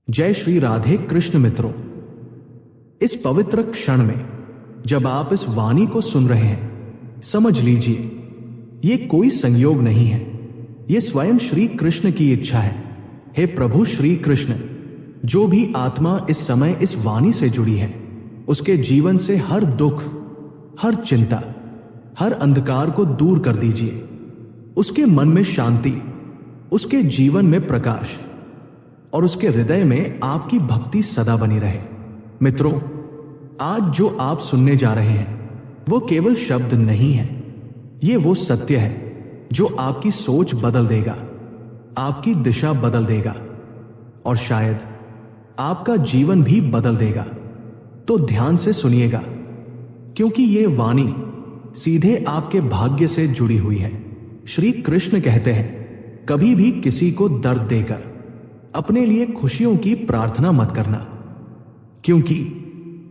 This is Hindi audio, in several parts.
जय श्री राधे कृष्ण मित्रों। इस पवित्र क्षण में जब आप इस वाणी को सुन रहे हैं, समझ लीजिए ये कोई संयोग नहीं है, ये स्वयं श्री कृष्ण की इच्छा है। हे प्रभु श्री कृष्ण, जो भी आत्मा इस समय इस वाणी से जुड़ी है, उसके जीवन से हर दुख, हर चिंता, हर अंधकार को दूर कर दीजिए। उसके मन में शांति, उसके जीवन में प्रकाश और उसके हृदय में आपकी भक्ति सदा बनी रहे। मित्रों, आज जो आप सुनने जा रहे हैं वो केवल शब्द नहीं है, ये वो सत्य है जो आपकी सोच बदल देगा, आपकी दिशा बदल देगा और शायद आपका जीवन भी बदल देगा। तो ध्यान से सुनिएगा, क्योंकि ये वाणी सीधे आपके भाग्य से जुड़ी हुई है। श्री कृष्ण कहते हैं, कभी भी किसी को दर्द देकर अपने लिए खुशियों की प्रार्थना मत करना, क्योंकि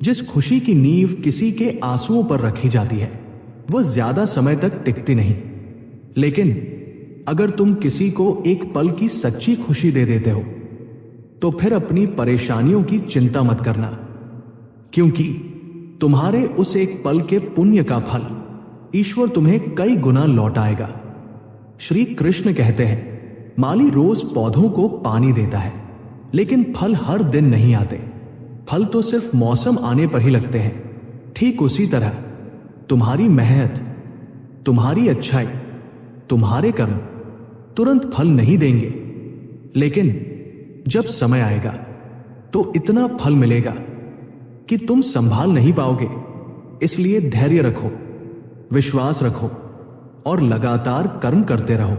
जिस खुशी की नींव किसी के आंसुओं पर रखी जाती है वह ज्यादा समय तक टिकती नहीं। लेकिन अगर तुम किसी को एक पल की सच्ची खुशी दे देते हो तो फिर अपनी परेशानियों की चिंता मत करना, क्योंकि तुम्हारे उस एक पल के पुण्य का फल ईश्वर तुम्हें कई गुना लौटाएगा। श्री कृष्ण कहते हैं, माली रोज पौधों को पानी देता है, लेकिन फल हर दिन नहीं आते। फल तो सिर्फ मौसम आने पर ही लगते हैं। ठीक उसी तरह तुम्हारी मेहनत, तुम्हारी अच्छाई, तुम्हारे कर्म तुरंत फल नहीं देंगे, लेकिन जब समय आएगा तो इतना फल मिलेगा कि तुम संभाल नहीं पाओगे। इसलिए धैर्य रखो, विश्वास रखो और लगातार कर्म करते रहो।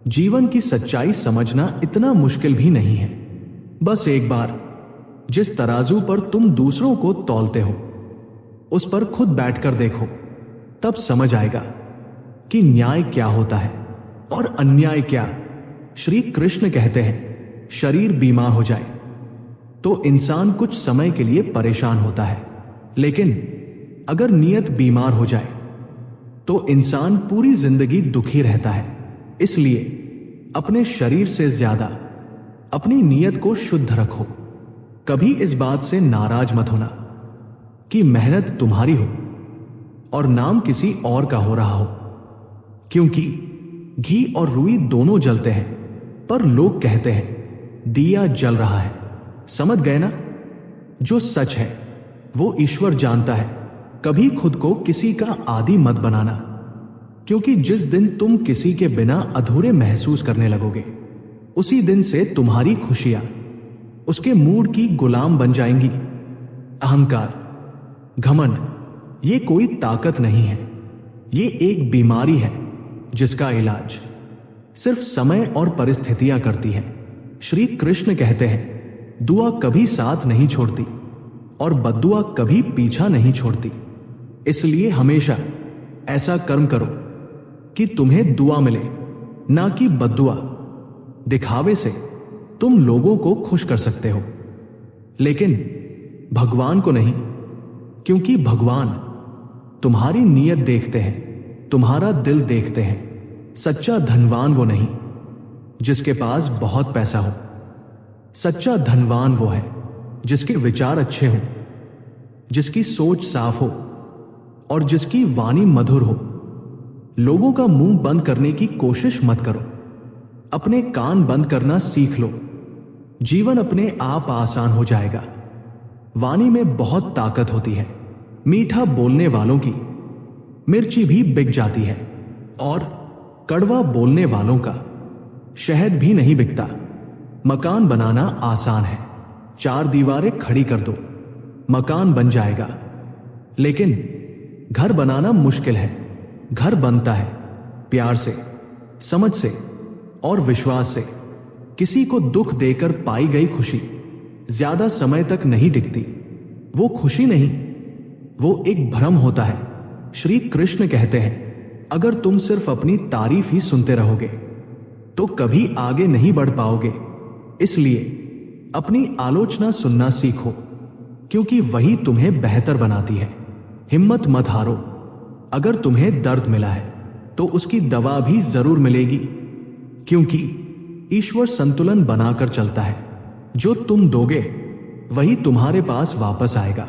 जीवन की सच्चाई समझना इतना मुश्किल भी नहीं है। बस एक बार जिस तराजू पर तुम दूसरों को तौलते हो उस पर खुद बैठकर देखो, तब समझ आएगा कि न्याय क्या होता है और अन्याय क्या। श्री कृष्ण कहते हैं, शरीर बीमार हो जाए तो इंसान कुछ समय के लिए परेशान होता है, लेकिन अगर नीयत बीमार हो जाए तो इंसान पूरी जिंदगी दुखी रहता है। इसलिए अपने शरीर से ज्यादा अपनी नीयत को शुद्ध रखो। कभी इस बात से नाराज मत होना कि मेहनत तुम्हारी हो और नाम किसी और का हो रहा हो, क्योंकि घी और रुई दोनों जलते हैं, पर लोग कहते हैं दिया जल रहा है। समझ गए ना? जो सच है वो ईश्वर जानता है। कभी खुद को किसी का आदी मत बनाना, क्योंकि जिस दिन तुम किसी के बिना अधूरे महसूस करने लगोगे, उसी दिन से तुम्हारी खुशियां उसके मूड की गुलाम बन जाएंगी। अहंकार, घमंड, ये कोई ताकत नहीं है, ये एक बीमारी है जिसका इलाज सिर्फ समय और परिस्थितियां करती हैं। श्री कृष्ण कहते हैं, दुआ कभी साथ नहीं छोड़ती और बद्दुआ कभी पीछा नहीं छोड़ती। इसलिए हमेशा ऐसा कर्म करो कि तुम्हें दुआ मिले, ना कि बद्दुआ। दिखावे से तुम लोगों को खुश कर सकते हो, लेकिन भगवान को नहीं, क्योंकि भगवान तुम्हारी नीयत देखते हैं, तुम्हारा दिल देखते हैं। सच्चा धनवान वो नहीं जिसके पास बहुत पैसा हो, सच्चा धनवान वो है जिसके विचार अच्छे हों, जिसकी सोच साफ हो और जिसकी वाणी मधुर हो। लोगों का मुंह बंद करने की कोशिश मत करो, अपने कान बंद करना सीख लो। जीवन अपने आप आसान हो जाएगा। वाणी में बहुत ताकत होती है। मीठा बोलने वालों की मिर्ची भी बिक जाती है और कड़वा बोलने वालों का शहद भी नहीं बिकता। मकान बनाना आसान है, 4 दीवारें खड़ी कर दो, मकान बन जाएगा। लेकिन घर बनाना मुश्किल है। घर बनता है प्यार से, समझ से और विश्वास से। किसी को दुख देकर पाई गई खुशी ज्यादा समय तक नहीं टिकती। वो खुशी नहीं, वो एक भ्रम होता है। श्री कृष्ण कहते हैं, अगर तुम सिर्फ अपनी तारीफ ही सुनते रहोगे तो कभी आगे नहीं बढ़ पाओगे। इसलिए अपनी आलोचना सुनना सीखो, क्योंकि वही तुम्हें बेहतर बनाती है। हिम्मत मत हारो। अगर तुम्हें दर्द मिला है तो उसकी दवा भी जरूर मिलेगी, क्योंकि ईश्वर संतुलन बनाकर चलता है। जो तुम दोगे वही तुम्हारे पास वापस आएगा,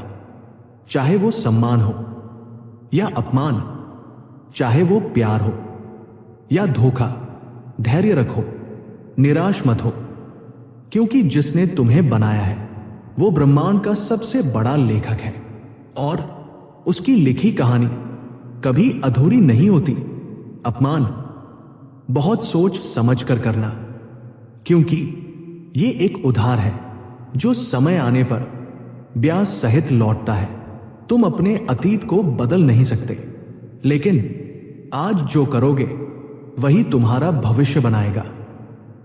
चाहे वो सम्मान हो या अपमान, चाहे वो प्यार हो या धोखा। धैर्य रखो, निराश मत हो, क्योंकि जिसने तुम्हें बनाया है वो ब्रह्मांड का सबसे बड़ा लेखक है और उसकी लिखी कहानी कभी अधूरी नहीं होती। अपमान बहुत सोच समझ कर करना, क्योंकि ये एक उधार है जो समय आने पर ब्याज सहित लौटता है। तुम अपने अतीत को बदल नहीं सकते, लेकिन आज जो करोगे वही तुम्हारा भविष्य बनाएगा।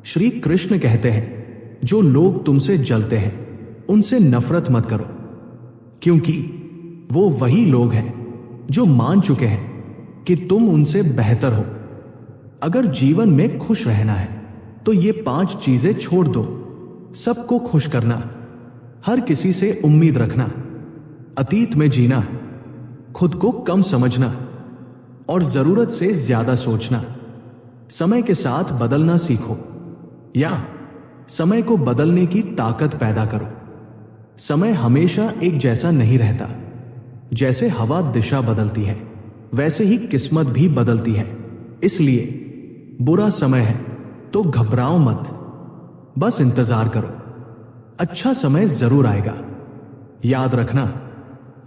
श्री कृष्ण कहते हैं, जो लोग तुमसे जलते हैं उनसे नफरत मत करो, क्योंकि वो वही लोग हैं जो मान चुके हैं कि तुम उनसे बेहतर हो। अगर जीवन में खुश रहना है तो ये 5 चीजें छोड़ दो। सबको खुश करना, हर किसी से उम्मीद रखना, अतीत में जीना, खुद को कम समझना और जरूरत से ज्यादा सोचना। समय के साथ बदलना सीखो या समय को बदलने की ताकत पैदा करो। समय हमेशा एक जैसा नहीं रहता। जैसे हवा दिशा बदलती है वैसे ही किस्मत भी बदलती है। इसलिए बुरा समय है तो घबराओ मत, बस इंतजार करो, अच्छा समय जरूर आएगा। याद रखना,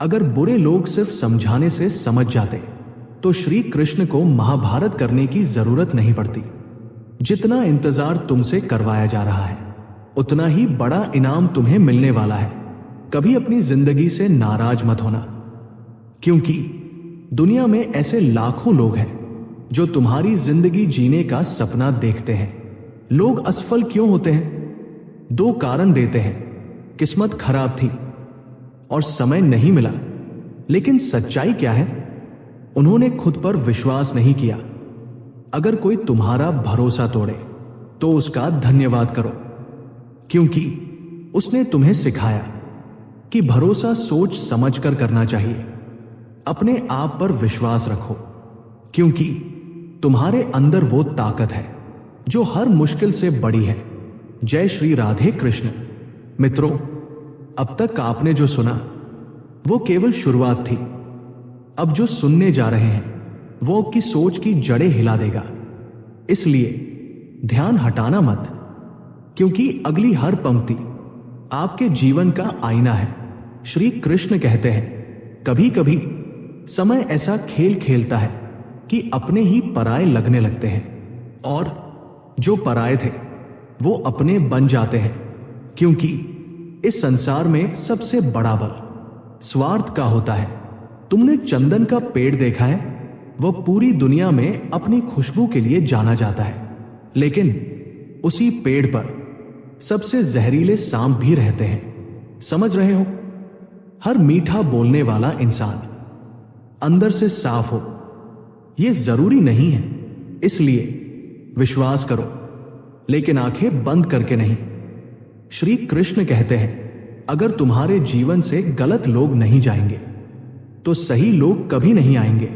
अगर बुरे लोग सिर्फ समझाने से समझ जाते तो श्री कृष्ण को महाभारत करने की जरूरत नहीं पड़ती। जितना इंतजार तुमसे करवाया जा रहा है उतना ही बड़ा इनाम तुम्हें मिलने वाला है। कभी अपनी जिंदगी से नाराज मत होना, क्योंकि दुनिया में ऐसे लाखों लोग हैं जो तुम्हारी जिंदगी जीने का सपना देखते हैं। लोग असफल क्यों होते हैं? 2 कारण देते हैं, किस्मत खराब थी और समय नहीं मिला। लेकिन सच्चाई क्या है? उन्होंने खुद पर विश्वास नहीं किया। अगर कोई तुम्हारा भरोसा तोड़े तो उसका धन्यवाद करो, क्योंकि उसने तुम्हें सिखाया कि भरोसा सोच समझ कर करना चाहिए। अपने आप पर विश्वास रखो, क्योंकि तुम्हारे अंदर वो ताकत है जो हर मुश्किल से बड़ी है। जय श्री राधे कृष्ण। मित्रों, अब तक आपने जो सुना वो केवल शुरुआत थी। अब जो सुनने जा रहे हैं वो आपकी सोच की जड़ें हिला देगा। इसलिए ध्यान हटाना मत, क्योंकि अगली हर पंक्ति आपके जीवन का आईना है। श्री कृष्ण कहते हैं, कभी कभी समय ऐसा खेल खेलता है कि अपने ही पराये लगने लगते हैं, और जो पराये थे वो अपने बन जाते हैं। क्योंकि इस संसार में सबसे बड़ा बल स्वार्थ का होता है। तुमने चंदन का पेड़ देखा है? वह पूरी दुनिया में अपनी खुशबू के लिए जाना जाता है, लेकिन उसी पेड़ पर सबसे जहरीले सांप भी रहते हैं। समझ रहे हो? हर मीठा बोलने वाला इंसान अंदर से साफ हो, यह जरूरी नहीं है। इसलिए विश्वास करो, लेकिन आंखें बंद करके नहीं। श्री कृष्ण कहते हैं, अगर तुम्हारे जीवन से गलत लोग नहीं जाएंगे तो सही लोग कभी नहीं आएंगे।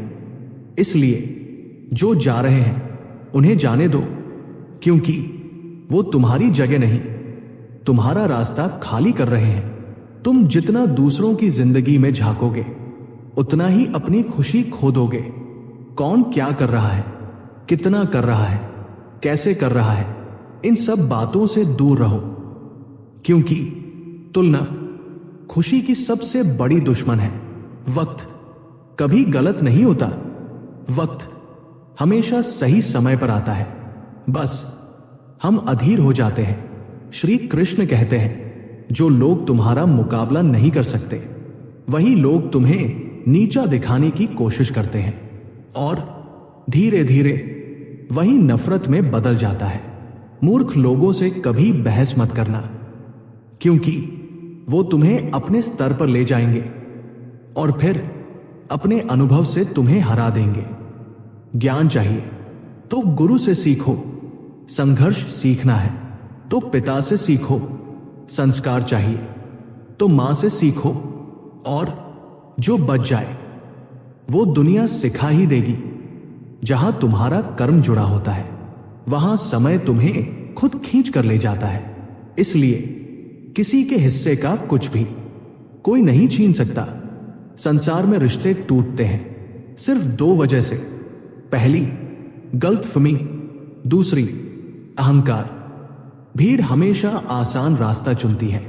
इसलिए जो जा रहे हैं उन्हें जाने दो, क्योंकि वो तुम्हारी जगह नहीं, तुम्हारा रास्ता खाली कर रहे हैं। तुम जितना दूसरों की जिंदगी में झांकोगे उतना ही अपनी खुशी खो दोगे। कौन क्या कर रहा है, कितना कर रहा है, कैसे कर रहा है, इन सब बातों से दूर रहो, क्योंकि तुलना खुशी की सबसे बड़ी दुश्मन है। वक्त कभी गलत नहीं होता, वक्त हमेशा सही समय पर आता है। बस हम अधीर हो जाते हैं। श्री कृष्ण कहते हैं, जो लोग तुम्हारा मुकाबला नहीं कर सकते वही लोग तुम्हें नीचा दिखाने की कोशिश करते हैं, और धीरे धीरे वही नफरत में बदल जाता है। मूर्ख लोगों से कभी बहस मत करना, क्योंकि वो तुम्हें अपने स्तर पर ले जाएंगे और फिर अपने अनुभव से तुम्हें हरा देंगे। ज्ञान चाहिए तो गुरु से सीखो, संघर्ष सीखना है तो पिता से सीखो, संस्कार चाहिए तो मां से सीखो, और जो बच जाए वो दुनिया सिखा ही देगी। जहां तुम्हारा कर्म जुड़ा होता है वहां समय तुम्हें खुद खींच कर ले जाता है। इसलिए किसी के हिस्से का कुछ भी कोई नहीं छीन सकता। संसार में रिश्ते टूटते हैं सिर्फ दो वजह से। पहली, गलतफहमी। दूसरी, अहंकार। भीड़ हमेशा आसान रास्ता चुनती है,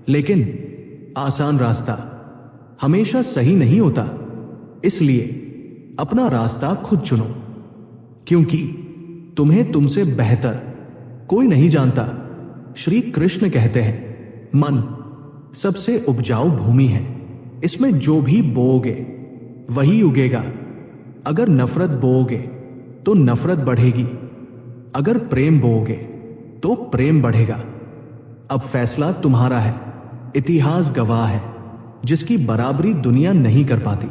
लेकिन आसान रास्ता हमेशा सही नहीं होता। इसलिए अपना रास्ता खुद चुनो, क्योंकि तुम्हें तुमसे बेहतर कोई नहीं जानता। श्री कृष्ण कहते हैं, मन सबसे उपजाऊ भूमि है, इसमें जो भी बोओगे वही उगेगा। अगर नफरत बोओगे तो नफरत बढ़ेगी, अगर प्रेम बोओगे तो प्रेम बढ़ेगा। अब फैसला तुम्हारा है। इतिहास गवाह है, जिसकी बराबरी दुनिया नहीं कर पाती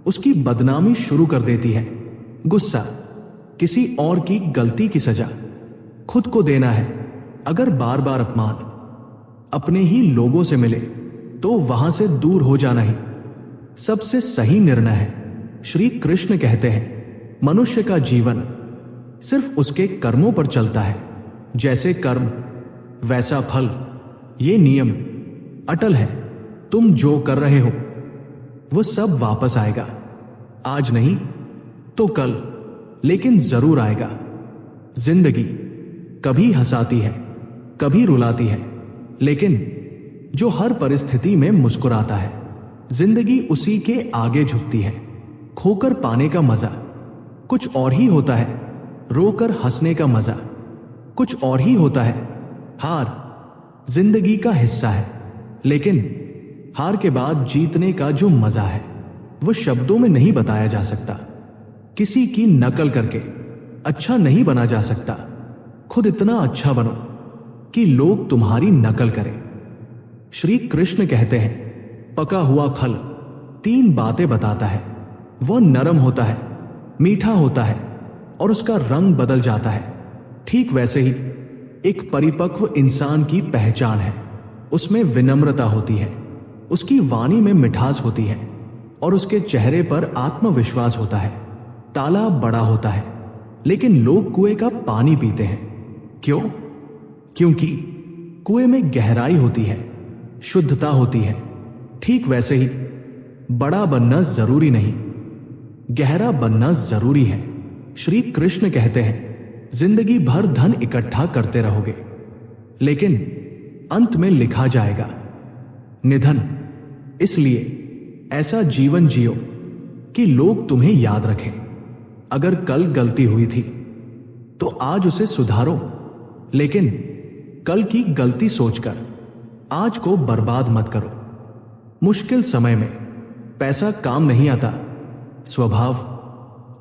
उसकी बदनामी शुरू कर देती है। गुस्सा, किसी और की गलती की सजा खुद को देना है। अगर बार बार अपमान अपने ही लोगों से मिले तो वहां से दूर हो जाना ही सबसे सही निर्णय है। श्री कृष्ण कहते हैं, मनुष्य का जीवन सिर्फ उसके कर्मों पर चलता है। जैसे कर्म वैसा फल, ये नियम अटल है। तुम जो कर रहे हो वो सब वापस आएगा। आज नहीं तो कल, लेकिन जरूर आएगा। जिंदगी कभी हंसाती है, कभी रुलाती है, लेकिन जो हर परिस्थिति में मुस्कुराता है, जिंदगी उसी के आगे झुकती है। खोकर पाने का मजा कुछ और ही होता है, रोकर हंसने का मजा कुछ और ही होता है। हार जिंदगी का हिस्सा है, लेकिन हार के बाद जीतने का जो मजा है वो शब्दों में नहीं बताया जा सकता। किसी की नकल करके अच्छा नहीं बना जा सकता। खुद इतना अच्छा बनो कि लोग तुम्हारी नकल करें। श्री कृष्ण कहते हैं, पका हुआ फल तीन बातें बताता है। वह नरम होता है, मीठा होता है और उसका रंग बदल जाता है। ठीक वैसे ही एक परिपक्व इंसान की पहचान है। उसमें विनम्रता होती है, उसकी वाणी में मिठास होती है और उसके चेहरे पर आत्मविश्वास होता है। तालाब बड़ा होता है, लेकिन लोग कुएं का पानी पीते हैं। क्यों? क्योंकि कुएं में गहराई होती है, शुद्धता होती है। ठीक वैसे ही बड़ा बनना जरूरी नहीं, गहरा बनना जरूरी है। श्री कृष्ण कहते हैं, जिंदगी भर धन इकट्ठा करते रहोगे, लेकिन अंत में लिखा जाएगा निधन। इसलिए ऐसा जीवन जियो कि लोग तुम्हें याद रखें। अगर कल गलती हुई थी तो आज उसे सुधारो, लेकिन कल की गलती सोचकर आज को बर्बाद मत करो। मुश्किल समय में पैसा काम नहीं आता, स्वभाव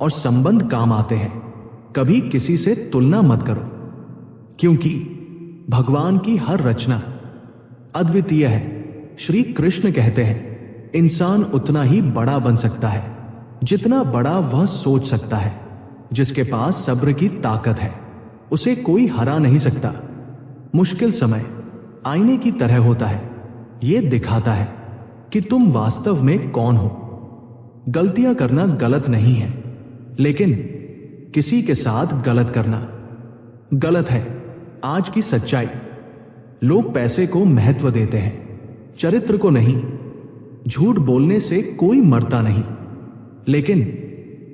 और संबंध काम आते हैं। कभी किसी से तुलना मत करो, क्योंकि भगवान की हर रचना अद्वितीय है। श्री कृष्ण कहते हैं, इंसान उतना ही बड़ा बन सकता है जितना बड़ा वह सोच सकता है। जिसके पास सब्र की ताकत है उसे कोई हरा नहीं सकता। मुश्किल समय आईने की तरह होता है, यह दिखाता है कि तुम वास्तव में कौन हो। गलतियां करना गलत नहीं है, लेकिन किसी के साथ गलत करना गलत है। आज की सच्चाई, लोग पैसे को महत्व देते हैं, चरित्र को नहीं। झूठ बोलने से कोई मरता नहीं, लेकिन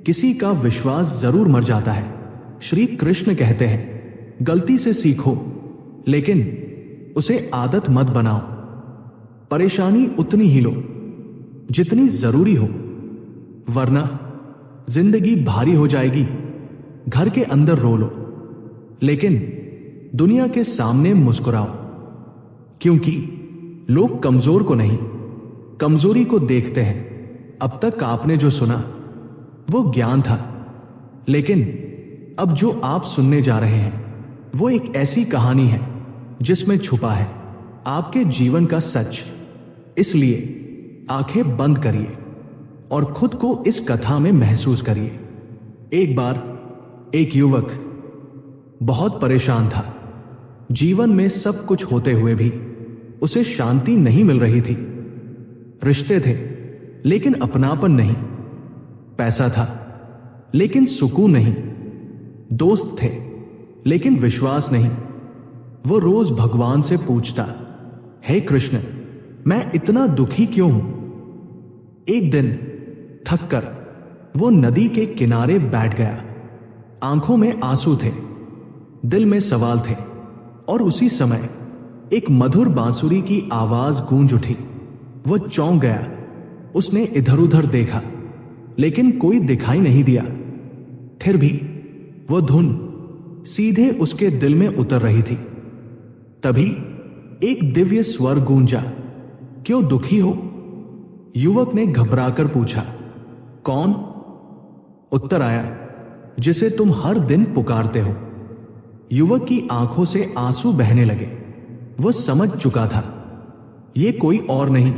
किसी का विश्वास जरूर मर जाता है। श्री कृष्ण कहते हैं, गलती से सीखो, लेकिन उसे आदत मत बनाओ। परेशानी उतनी ही लो जितनी जरूरी हो, वरना जिंदगी भारी हो जाएगी। घर के अंदर रो लो, लेकिन दुनिया के सामने मुस्कुराओ, क्योंकि लोग कमजोर को नहीं, कमजोरी को देखते हैं। अब तक आपने जो सुना वो ज्ञान था, लेकिन अब जो आप सुनने जा रहे हैं वो एक ऐसी कहानी है जिसमें छुपा है आपके जीवन का सच। इसलिए आंखें बंद करिए और खुद को इस कथा में महसूस करिए। एक बार एक युवक बहुत परेशान था। जीवन में सब कुछ होते हुए भी उसे शांति नहीं मिल रही थी। रिश्ते थे लेकिन अपनापन नहीं, पैसा था लेकिन सुकून नहीं, दोस्त थे लेकिन विश्वास नहीं। वो रोज भगवान से पूछता, हे कृष्ण, मैं इतना दुखी क्यों हूं? एक दिन थककर वो नदी के किनारे बैठ गया। आंखों में आंसू थे, दिल में सवाल थे, और उसी समय एक मधुर बांसुरी की आवाज गूंज उठी। वो चौंक गया। उसने इधर उधर देखा, लेकिन कोई दिखाई नहीं दिया। फिर भी वो धुन सीधे उसके दिल में उतर रही थी। तभी एक दिव्य स्वर गूंजा, क्यों दुखी हो? युवक ने घबराकर पूछा, कौन? उत्तर आया, जिसे तुम हर दिन पुकारते हो। युवक की आंखों से आंसू बहने लगे। वो समझ चुका था, ये कोई और नहीं,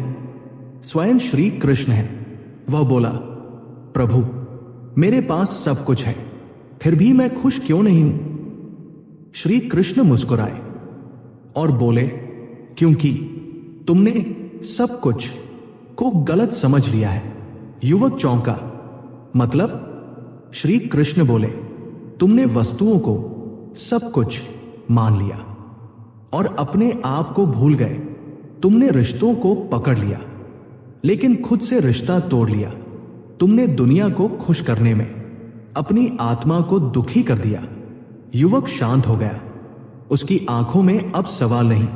स्वयं श्री कृष्ण है। वह बोला, प्रभु, मेरे पास सब कुछ है, फिर भी मैं खुश क्यों नहीं हूं? श्री कृष्ण मुस्कुराए और बोले, क्योंकि तुमने सब कुछ को गलत समझ लिया है। युवक चौंका, मतलब? श्री कृष्ण बोले, तुमने वस्तुओं को सब कुछ मान लिया और अपने आप को भूल गए। तुमने रिश्तों को पकड़ लिया, लेकिन खुद से रिश्ता तोड़ लिया। तुमने दुनिया को खुश करने में अपनी आत्मा को दुखी कर दिया। युवक शांत हो गया। उसकी आंखों में अब सवाल नहीं,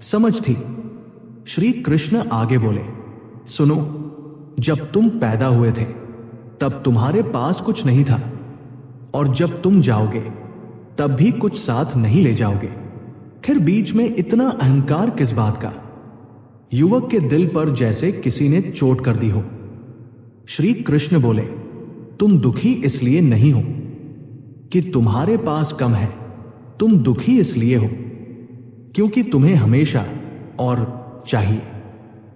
समझ थी। श्री कृष्ण आगे बोले, सुनो, जब तुम पैदा हुए थे तब तुम्हारे पास कुछ नहीं था, और जब तुम जाओगे तब भी कुछ साथ नहीं ले जाओगे। फिर बीच में इतना अहंकार किस बात का? युवक के दिल पर जैसे किसी ने चोट कर दी हो। श्री कृष्ण बोले, तुम दुखी इसलिए नहीं हो कि तुम्हारे पास कम है, तुम दुखी इसलिए हो क्योंकि तुम्हें हमेशा और चाहिए,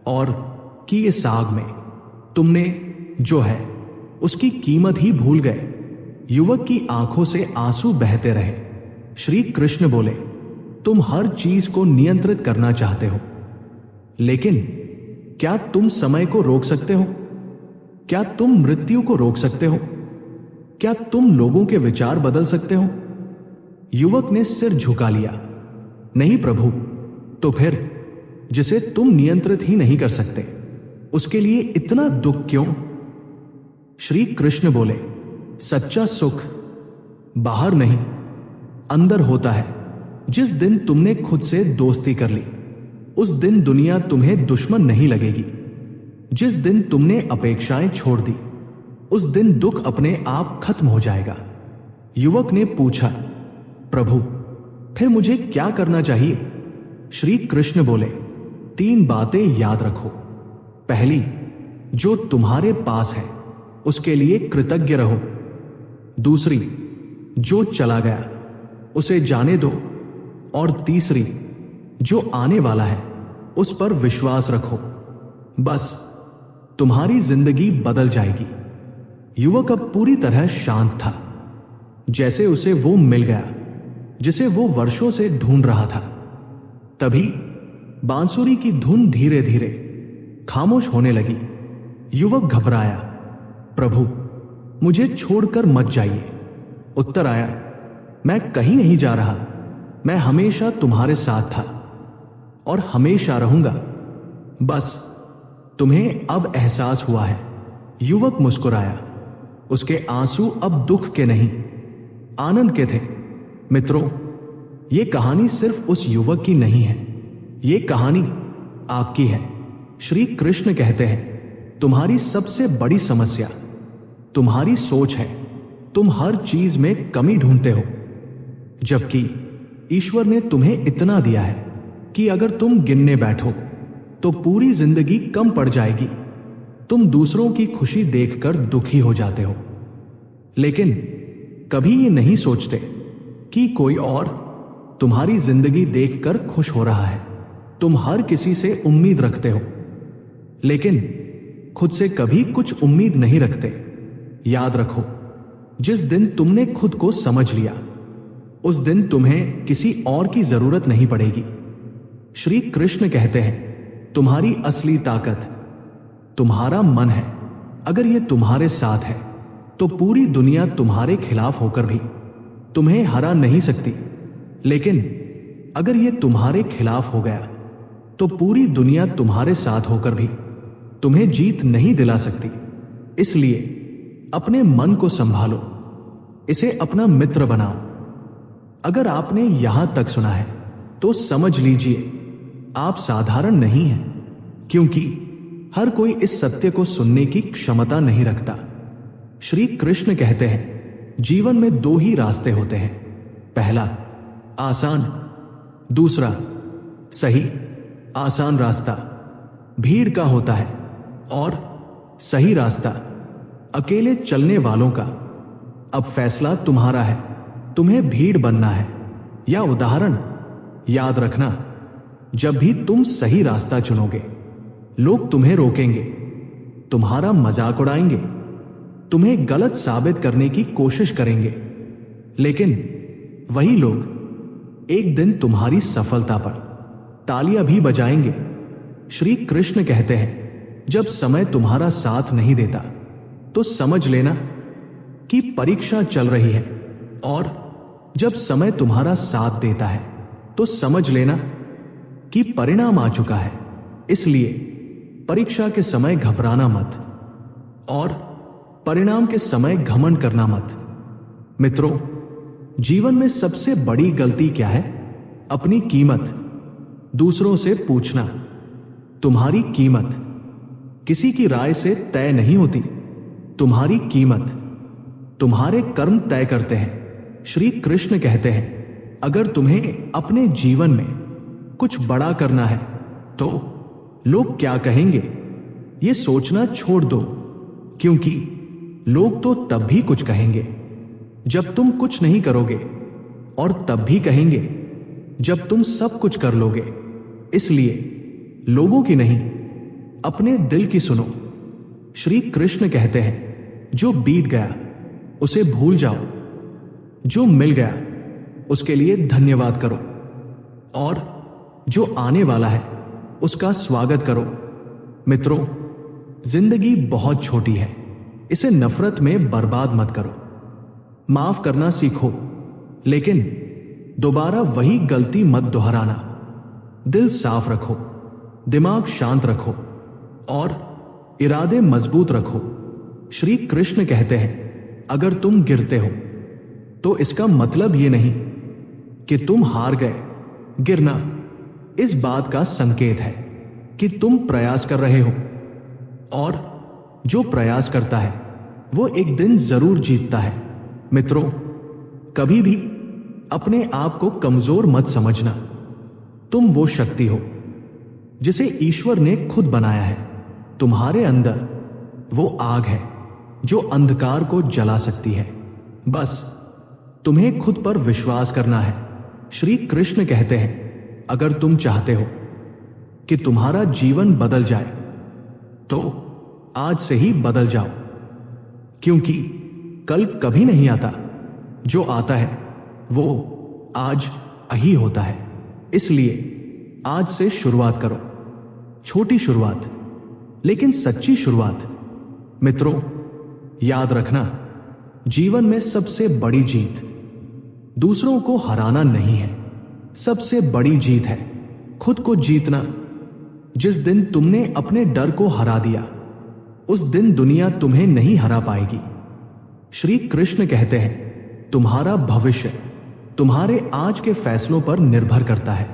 और कि इस आग में तुमने जो है उसकी कीमत ही भूल गए। युवक की आंखों से आंसू बहते रहे। श्री कृष्ण बोले, तुम हर चीज को नियंत्रित करना चाहते हो, लेकिन क्या तुम समय को रोक सकते हो? क्या तुम मृत्यु को रोक सकते हो? क्या तुम लोगों के विचार बदल सकते हो? युवक ने सिर झुका लिया, नहीं प्रभु। तो फिर जिसे तुम नियंत्रित ही नहीं कर सकते, उसके लिए इतना दुख क्यों? श्री कृष्ण बोले, सच्चा सुख बाहर नहीं, अंदर होता है। जिस दिन तुमने खुद से दोस्ती कर ली, उस दिन दुनिया तुम्हें दुश्मन नहीं लगेगी। जिस दिन तुमने अपेक्षाएं छोड़ दी, उस दिन दुख अपने आप खत्म हो जाएगा। युवक ने पूछा, प्रभु, फिर मुझे क्या करना चाहिए? श्री कृष्ण बोले, 3 बातें याद रखो। पहली, जो तुम्हारे पास है उसके लिए कृतज्ञ रहो। दूसरी, जो चला गया उसे जाने दो। और तीसरी, जो आने वाला है उस पर विश्वास रखो। बस तुम्हारी जिंदगी बदल जाएगी। युवक अब पूरी तरह शांत था, जैसे उसे वो मिल गया जिसे वो वर्षों से ढूंढ रहा था। तभी बांसुरी की धुन धीरे धीरे खामोश होने लगी। युवक घबराया, प्रभु, मुझे छोड़कर मत जाइए। उत्तर आया, मैं कहीं नहीं जा रहा, मैं हमेशा तुम्हारे साथ था और हमेशा रहूंगा। बस तुम्हें अब एहसास हुआ है। युवक मुस्कुराया। उसके आंसू अब दुख के नहीं, आनंद के थे। मित्रों, यह कहानी सिर्फ उस युवक की नहीं है, यह कहानी आपकी है। श्री कृष्ण कहते हैं, तुम्हारी सबसे बड़ी समस्या तुम्हारी सोच है। तुम हर चीज में कमी ढूंढते हो, जबकि ईश्वर ने तुम्हें इतना दिया है कि अगर तुम गिनने बैठो तो पूरी जिंदगी कम पड़ जाएगी। तुम दूसरों की खुशी देखकर दुखी हो जाते हो, लेकिन कभी ये नहीं सोचते कि कोई और तुम्हारी जिंदगी देखकर खुश हो रहा है। तुम हर किसी से उम्मीद रखते हो, लेकिन खुद से कभी कुछ उम्मीद नहीं रखते। याद रखो, जिस दिन तुमने खुद को समझ लिया, उस दिन तुम्हें किसी और की जरूरत नहीं पड़ेगी। श्री कृष्ण कहते हैं, तुम्हारी असली ताकत तुम्हारा मन है। अगर यह तुम्हारे साथ है तो पूरी दुनिया तुम्हारे खिलाफ होकर भी तुम्हें हरा नहीं सकती। लेकिन अगर यह तुम्हारे खिलाफ हो गया तो पूरी दुनिया तुम्हारे साथ होकर भी तुम्हें जीत नहीं दिला सकती। इसलिए अपने मन को संभालो, इसे अपना मित्र बनाओ। अगर आपने यहां तक सुना है तो समझ लीजिए आप साधारण नहीं हैं, क्योंकि हर कोई इस सत्य को सुनने की क्षमता नहीं रखता। श्री कृष्ण कहते हैं जीवन में दो ही रास्ते होते हैं, पहला आसान, दूसरा सही। आसान रास्ता भीड़ का होता है और सही रास्ता अकेले चलने वालों का। अब फैसला तुम्हारा है, तुम्हें भीड़ बनना है या उदाहरण। याद रखना, जब भी तुम सही रास्ता चुनोगे, लोग तुम्हें रोकेंगे, तुम्हारा मजाक उड़ाएंगे, तुम्हें गलत साबित करने की कोशिश करेंगे। लेकिन वही लोग एक दिन तुम्हारी सफलता पर तालियां भी बजाएंगे। श्री कृष्ण कहते हैं जब समय तुम्हारा साथ नहीं देता तो समझ लेना कि परीक्षा चल रही है, और जब समय तुम्हारा साथ देता है तो समझ लेना कि परिणाम आ चुका है। इसलिए परीक्षा के समय घबराना मत और परिणाम के समय घमंड करना मत। मित्रों, जीवन में सबसे बड़ी गलती क्या है? अपनी कीमत दूसरों से पूछना। तुम्हारी कीमत किसी की राय से तय नहीं होती। तुम्हारी कीमत तुम्हारे कर्म तय करते हैं। श्री कृष्ण कहते हैं अगर तुम्हें अपने जीवन में कुछ बड़ा करना है तो लोग क्या कहेंगे ये सोचना छोड़ दो, क्योंकि लोग तो तब भी कुछ कहेंगे जब तुम कुछ नहीं करोगे, और तब भी कहेंगे जब तुम सब कुछ कर लोगे। इसलिए लोगों की नहीं, अपने दिल की सुनो। श्री कृष्ण कहते हैं जो बीत गया उसे भूल जाओ, जो मिल गया उसके लिए धन्यवाद करो, और जो आने वाला है उसका स्वागत करो। मित्रों, जिंदगी बहुत छोटी है, इसे नफरत में बर्बाद मत करो। माफ करना सीखो, लेकिन दोबारा वही गलती मत दोहराना। दिल साफ रखो, दिमाग शांत रखो और इरादे मजबूत रखो। श्री कृष्ण कहते हैं अगर तुम गिरते हो तो इसका मतलब यह नहीं कि तुम हार गए। गिरना इस बात का संकेत है कि तुम प्रयास कर रहे हो, और जो प्रयास करता है वो एक दिन जरूर जीतता है। मित्रों, कभी भी अपने आप को कमजोर मत समझना। तुम वो शक्ति हो जिसे ईश्वर ने खुद बनाया है। तुम्हारे अंदर वो आग है जो अंधकार को जला सकती है। बस तुम्हें खुद पर विश्वास करना है। श्री कृष्ण कहते हैं अगर तुम चाहते हो कि तुम्हारा जीवन बदल जाए तो आज से ही बदल जाओ, क्योंकि कल कभी नहीं आता, जो आता है वो आज ही होता है। इसलिए आज से शुरुआत करो, छोटी शुरुआत लेकिन सच्ची शुरुआत। मित्रों, याद रखना, जीवन में सबसे बड़ी जीत दूसरों को हराना नहीं है, सबसे बड़ी जीत है खुद को जीतना। जिस दिन तुमने अपने डर को हरा दिया उस दिन दुनिया तुम्हें नहीं हरा पाएगी। श्री कृष्ण कहते हैं तुम्हारा भविष्य तुम्हारे आज के फैसलों पर निर्भर करता है।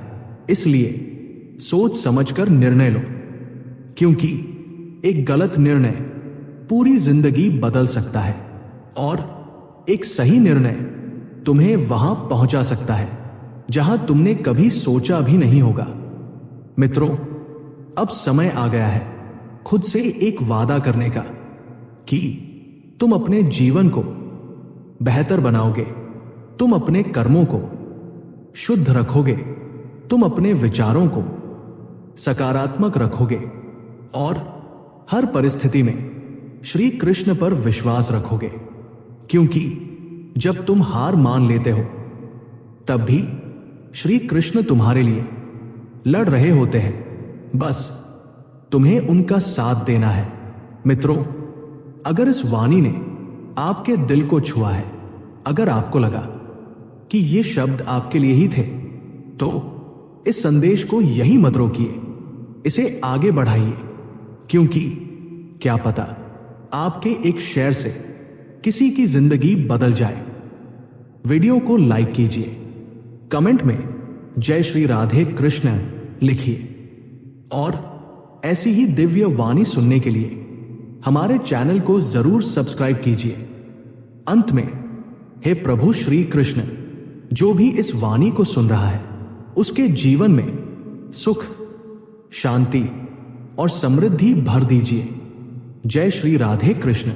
इसलिए सोच समझकर निर्णय लो, क्योंकि एक गलत निर्णय पूरी जिंदगी बदल सकता है और एक सही निर्णय तुम्हें वहां पहुंचा सकता है जहां तुमने कभी सोचा भी नहीं होगा। मित्रों, अब समय आ गया है खुद से एक वादा करने का कि तुम अपने जीवन को बेहतर बनाओगे, तुम अपने कर्मों को शुद्ध रखोगे, तुम अपने विचारों को सकारात्मक रखोगे और हर परिस्थिति में श्री कृष्ण पर विश्वास रखोगे। क्योंकि जब तुम हार मान लेते हो तब भी श्री कृष्ण तुम्हारे लिए लड़ रहे होते हैं। बस तुम्हें उनका साथ देना है। मित्रों, अगर इस वाणी ने आपके दिल को छुआ है, अगर आपको लगा कि ये शब्द आपके लिए ही थे, तो इस संदेश को यही मत रोकिए, इसे आगे बढ़ाइए, क्योंकि क्या पता आपके एक शेयर से किसी की जिंदगी बदल जाए। वीडियो को लाइक कीजिए, कमेंट में जय श्री राधे कृष्ण लिखिए और ऐसी ही दिव्य वाणी सुनने के लिए हमारे चैनल को जरूर सब्सक्राइब कीजिए। अंत में, हे प्रभु श्री कृष्ण, जो भी इस वाणी को सुन रहा है उसके जीवन में सुख, शांति और समृद्धि भर दीजिए। जय श्री राधे कृष्ण।